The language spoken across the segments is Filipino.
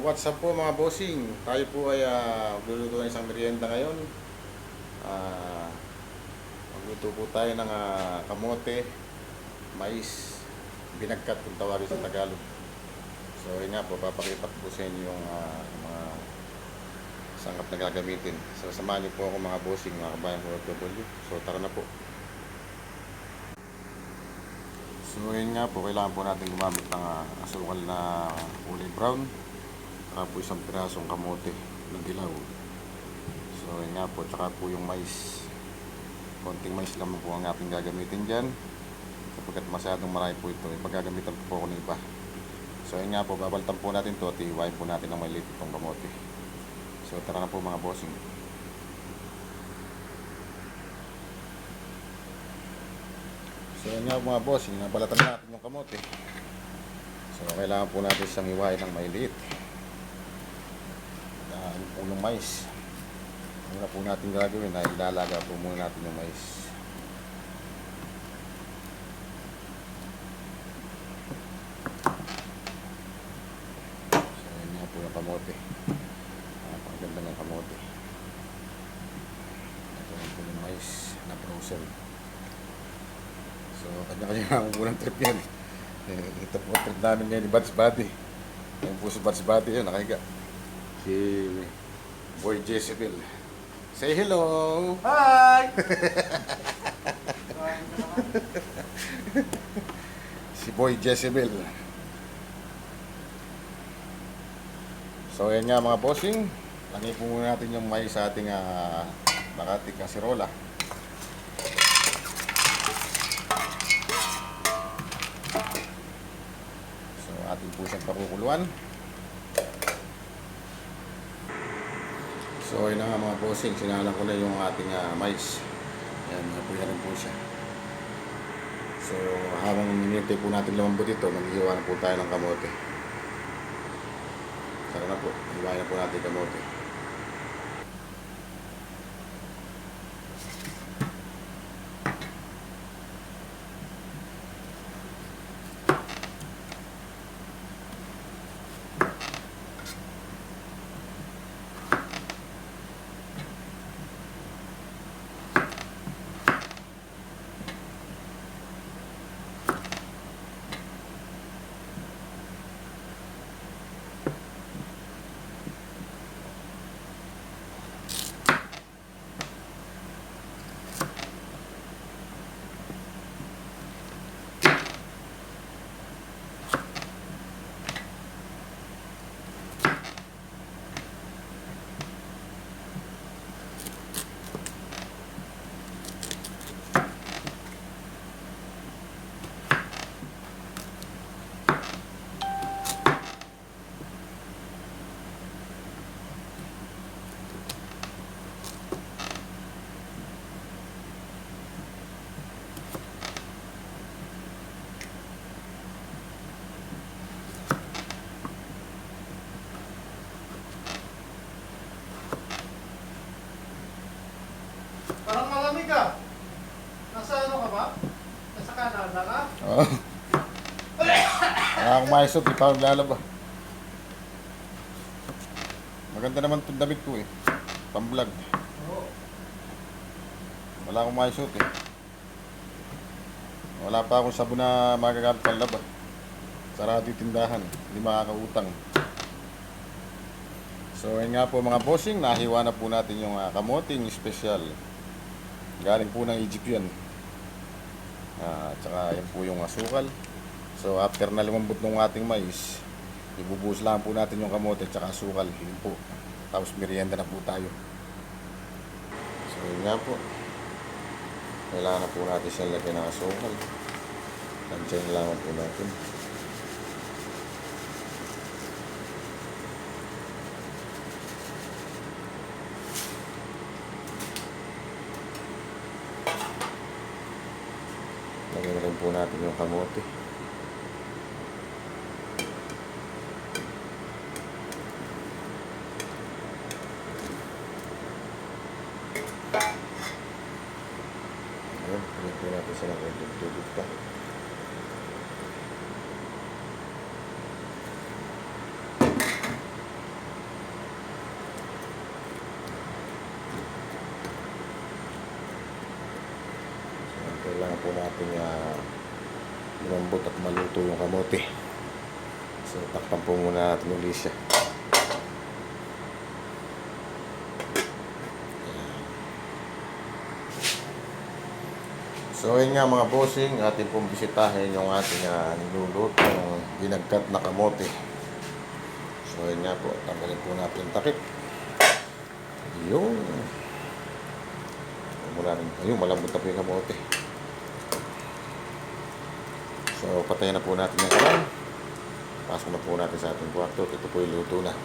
What's up po mga bossing? Tayo po ay magluluto ng isang merienda ngayon. Ah, Magluto po tayo ng kamote, mais, binagkat kung tawagin sa Tagalog. So yun nga po, papakita ko po sa inyo yung mga sangkap na gagamitin. So samahan niyo po ako mga bossing, mga kabayan ko OFW. So tara na po. So yun nga po, kailangan po natin gumamit ng asukal na kulay brown. Saka po isang pirasong kamote na dilaw. So yun nga po, tsaka po yung mais. Konting mais lang po ang ating gagamitin dyan. Kapagkat masyadong marami po ito, ipagagamitan po ako ng iba. So yun nga po, babaltan po natin to at iwain po natin ng maliit itong kamote. So tara na po mga bossing. So yun nga mga bossing, nabalatan natin yung kamote. So kailangan po natin siyang iwain ng maliit. Yung mais. Una po natin gagawin ay ilalaga po muna natin yung mais. So yun nga po yung kamote. Napakaganda ng kamote. Ito po yung mais na frozen. So kanya-kanya ang unang trip yan. Ito po trip namin ngayon ni Bats Buddy. Yung po si Bats Buddy yun, nakahiga. Si Boy Jezebel. Say hello! Hi! Si Boy Jezebel. So yan nga mga bossing. Lagay po muna natin yung mais sa ating nakatik kasirola. So atin po siyang pakukuluan. So yun na nga mga bossing, sinalang ko na yung ating mais. Ayan, napuya rin po siya. So habang minintay po natin lumambot ito, maghihiwa na po tayo ng kamote. Tara na po, hiwain na po natin yung kamote. Parang malamig ka. Nasa ano ka ba? Nasa Canada ka? Oo. Wala akong maisot, di pa ako naglalaba. Maganda naman itong damit ko eh. Pang-vlog. Oo. Wala akong maisot eh. Wala pa akong sabon na magagamit pang laba. Sarado yung tindahan. Hindi makakautang. So yun nga po mga bossing, nahiwa na po natin yung kamoting special. Galing po ng Egypt yan. Tsaka yan po yung asukal. So after na lumambot ng ating mais, ibubuhos lang po natin yung kamote tsaka asukal. Yun po. Tapos merienda na po tayo. So yun nga po. Kailangan na po natin siya lagyan ng asukal. Tansyahin lang po natin. Lagyan rin po natin yung kamote. Ayan, pinagpun natin siya ng konting tubig pa. kailangan po natin lumambot at maluto yung kamote. So takpan po muna natin ulit siya. So yun nga mga bossing, atin pong bisitahin yung ating nilulutong binagkat na kamote. So yun nga po, tanggalin po natin yung takip. Yung ayun, malambot na po yung kamote. So patayin na po natin yung kalan. Pasok na po natin sa ating kwarto. Ito po yung luto na.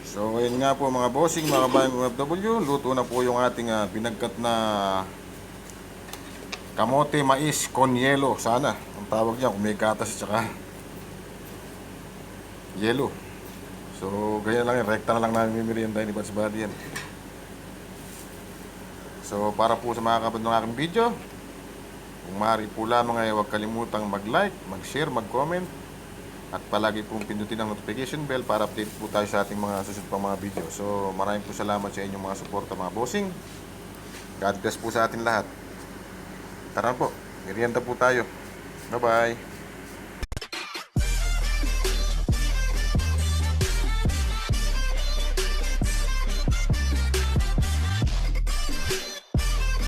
So ayun nga po mga bossing, mga kabayang OFW, luto na po yung ating binagkat na kamote mais con yelo. Sana ang tawag niya kung may gatas at saka yelo. So ganyan lang yan, rekta na lang namin merienda ni Buds Buddy yan. So para po sa mga kapatid ng aking video, kung maaari po lamang ay huwag kalimutang mag-like, mag-share, mag-comment, at palagi pong pindutin ang notification bell para update po tayo sa ating mga susunod pang mga video. So maraming po salamat sa inyong mga suporta mga bossing. God bless po sa atin lahat. Tara po, merienda po tayo. Bye bye.